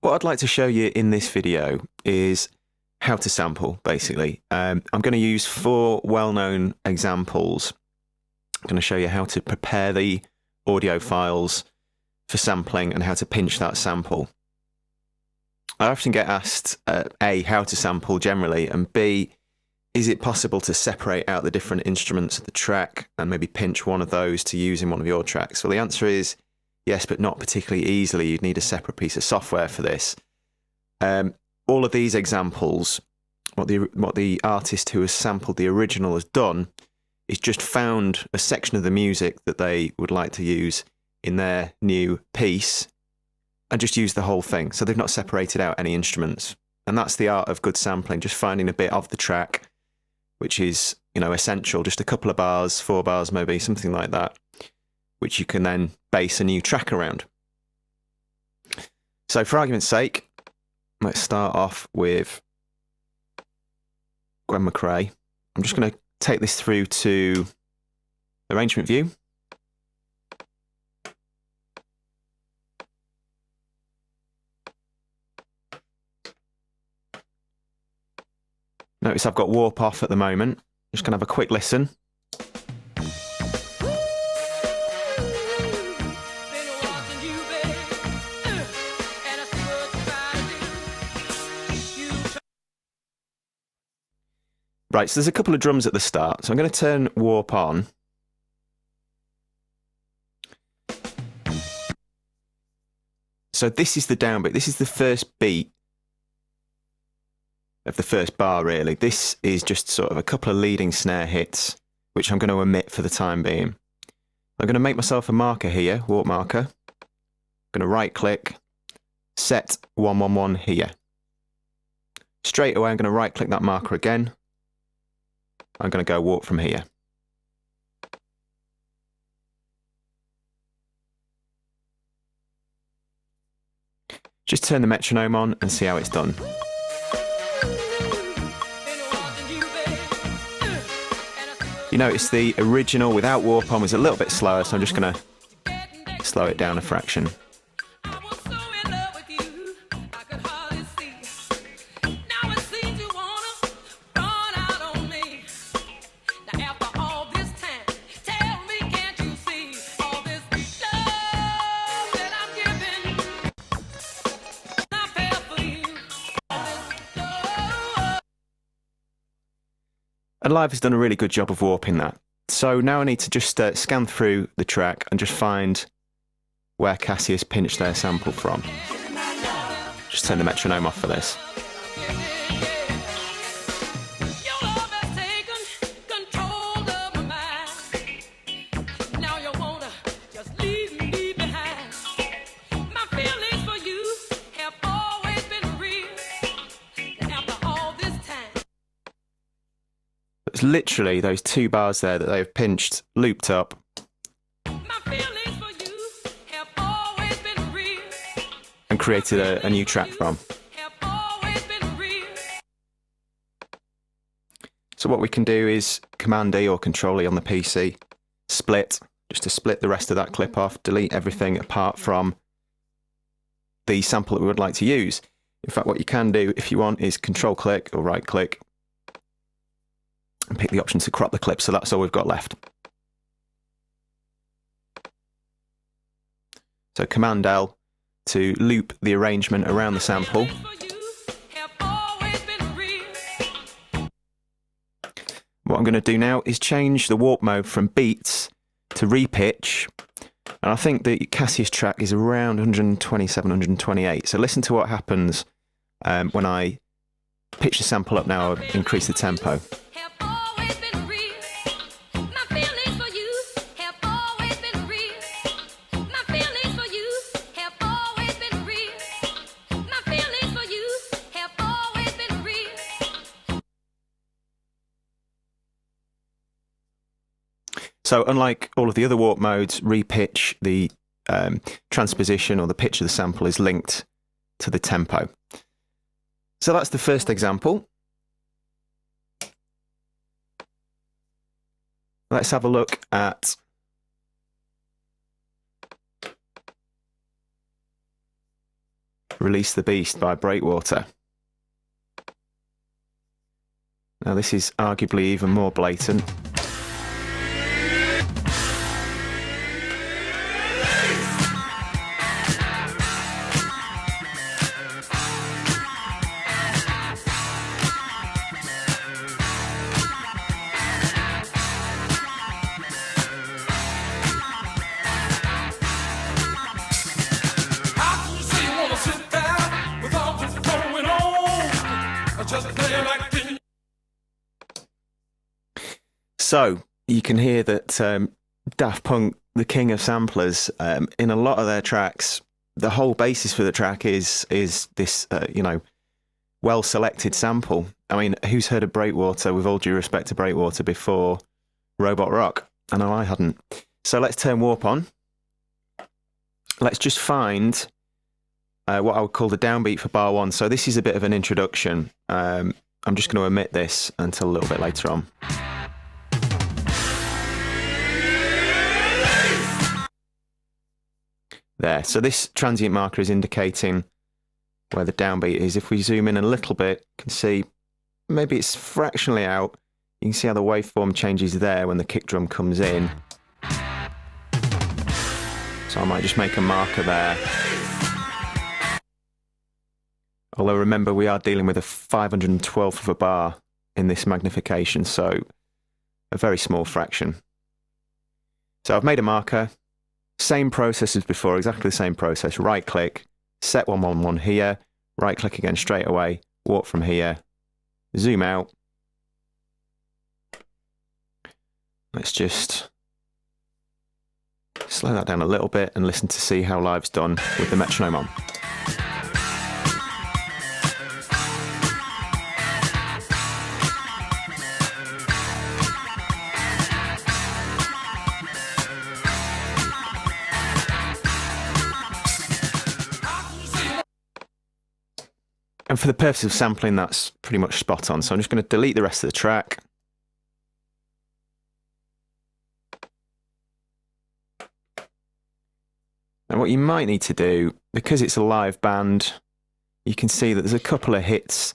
What I'd like to show you in this video is how to sample, basically. I'm going to use 4 well-known examples. I'm going to show you how to prepare the audio files for sampling and how to pinch that sample. I often get asked, A, how to sample generally, and B, is it possible to separate out the different instruments of the track and maybe pinch one of those to use in one of your tracks? Well, the answer is yes, but not particularly easily. You'd need a separate piece of software for this. All of these examples, what the artist who has sampled the original has done is just found a section of the music that they would like to use in their new piece and just used the whole thing. So they've not separated out any instruments. And that's the art of good sampling, just finding a bit of the track, which is, essential, just a couple of bars, 4 bars maybe, something like that, which you can then base a new track around. So for argument's sake, let's start off with Gwen McRae. I'm just going to take this through to arrangement view. Notice I've got warp off at the moment. Just going to have a quick listen. Right, so there's a couple of drums at the start, so I'm going to turn warp on. So this is the downbeat. This is the first beat of the first bar, really. This is just sort of a couple of leading snare hits, which I'm going to omit for the time being. I'm going to make myself a marker here, warp marker. I'm going to right click, set 111 here. Straight away I'm going to right click that marker again. I'm going to go warp from here. Just turn the metronome on and see how it's done. You notice the original without warp on was a little bit slower, so I'm just going to slow it down a fraction. And Live has done a really good job of warping that. So now I need to just scan through the track and just find where Cassie has pinched their sample from. Just turn the metronome off for this. It's literally those 2 bars there that they've pinched, looped up. And created a new track from. So what we can do is Command E or Control E on the PC, split, just to split the rest of that clip off, delete everything apart from the sample that we would like to use. In fact, what you can do if you want is Control click or right click and pick the option to crop the clip, so that's all we've got left. So Command L to loop the arrangement around the sample. What I'm going to do now is change the warp mode from beats to repitch, and I think the Cassie's track is around 127, 128. So listen to what happens when I pitch the sample up now, increase the tempo. So unlike all of the other warp modes, repitch, the transposition or the pitch of the sample is linked to the tempo. So that's the first example. Let's have a look at Release the Beast by Breakwater. Now this is arguably even more blatant. So you can hear that Daft Punk, the king of samplers, in a lot of their tracks, the whole basis for the track is this, you know, well-selected sample. I mean, who's heard of Breakwater, with all due respect to Breakwater, before Robot Rock? I know I hadn't. So let's turn Warp on. Let's just find what I would call the downbeat for bar 1. So this is a bit of an introduction. I'm just going to omit this until a little bit later on. There, so this transient marker is indicating where the downbeat is. If we zoom in a little bit, you can see maybe it's fractionally out. You can see how the waveform changes there when the kick drum comes in. So I might just make a marker there. Although remember, we are dealing with a 512th of a bar in this magnification, so a very small fraction. So I've made a marker. Same process as before, exactly the same process. Right click, set 111 here, right click again straight away, warp from here, zoom out. Let's just slow that down a little bit and listen to see how live's done with the metronome on. And for the purpose of sampling, that's pretty much spot on. So I'm just going to delete the rest of the track. And what you might need to do, because it's a live band, you can see that there's a couple of hits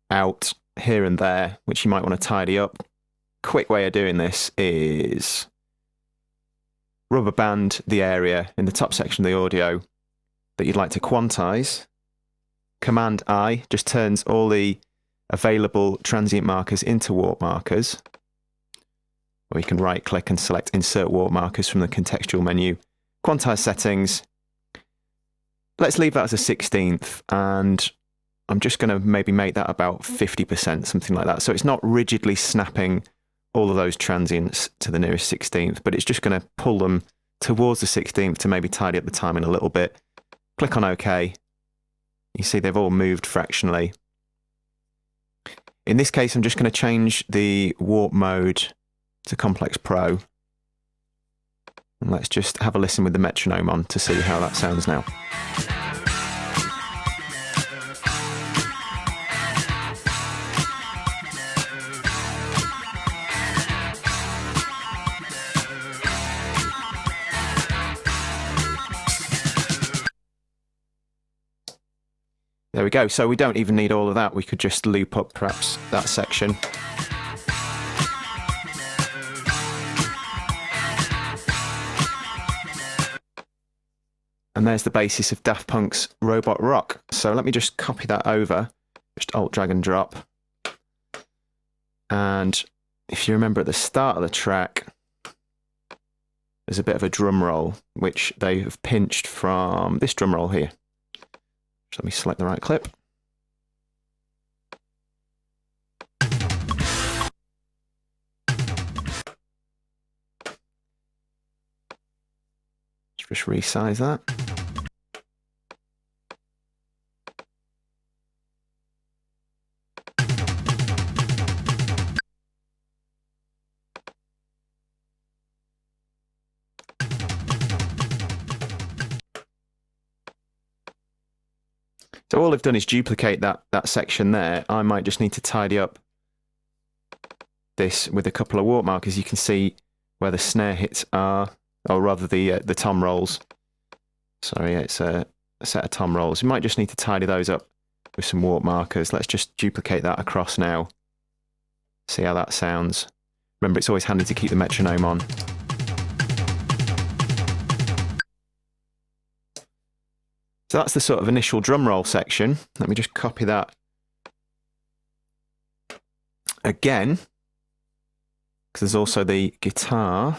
out here and there, which you might want to tidy up. Quick way of doing this is rubber band the area in the top section of the audio that you'd like to quantize. Command I just turns all the available transient markers into warp markers. Or you can right click and select insert warp markers from the contextual menu. Quantize settings. Let's leave that as a 16th, and I'm just going to maybe make that about 50%, something like that. So it's not rigidly snapping all of those transients to the nearest 16th, but it's just going to pull them towards the 16th to maybe tidy up the timing a little bit. Click on OK. You see they've all moved fractionally. In this case, I'm just going to change the warp mode to Complex Pro. And let's just have a listen with the metronome on to see how that sounds now. There we go. So we don't even need all of that. We could just loop up perhaps that section. And there's the basis of Daft Punk's Robot Rock. So let me just copy that over. Just Alt, drag and drop. And if you remember at the start of the track, there's a bit of a drum roll, which they have pinched from this drum roll here. So let me select the right clip. Just resize that. So all I've done is duplicate that section there. I might just need to tidy up this with a couple of warp markers. You can see where the snare hits are, or rather the tom rolls. Sorry, it's a set of tom rolls. You might just need to tidy those up with some warp markers. Let's just duplicate that across now. See how that sounds. Remember, it's always handy to keep the metronome on. So that's the sort of initial drum roll section. Let me just copy that again, because there's also the guitar.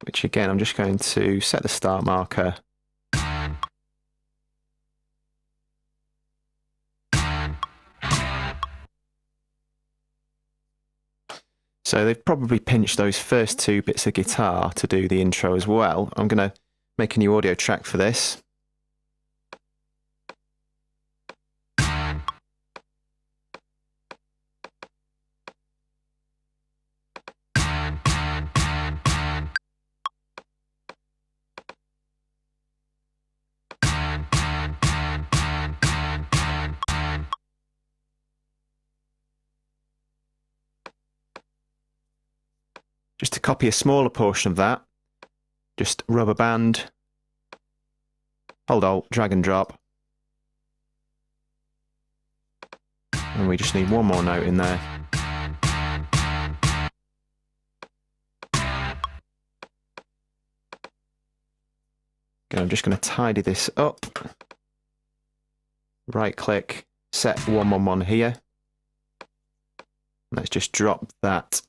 Which again, I'm just going to set the start marker. So they've probably pinched those first two bits of guitar to do the intro as well. I'm going to make a new audio track for this. Just to copy a smaller portion of that, just rubber band, hold Alt, drag and drop. And we just need one more note in there. Okay, I'm just going to tidy this up. Right click, set 111 here. Let's just drop that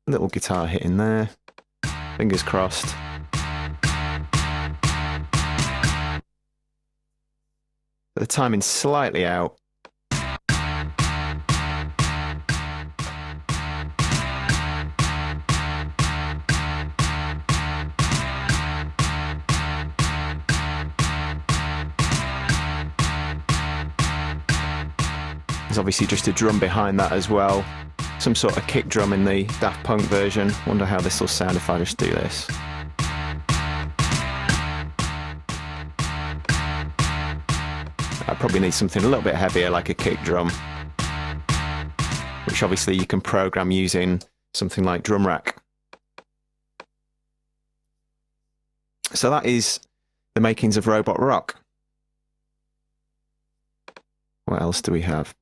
little guitar hit in there. Fingers crossed. The timing's slightly out. There's obviously just a drum behind that as well. Some sort of kick drum in the Daft Punk version. Wonder how this will sound if I just do this. I probably need something a little bit heavier, like a kick drum, which obviously you can program using something like Drum Rack. So that is the makings of Robot Rock. What else do we have?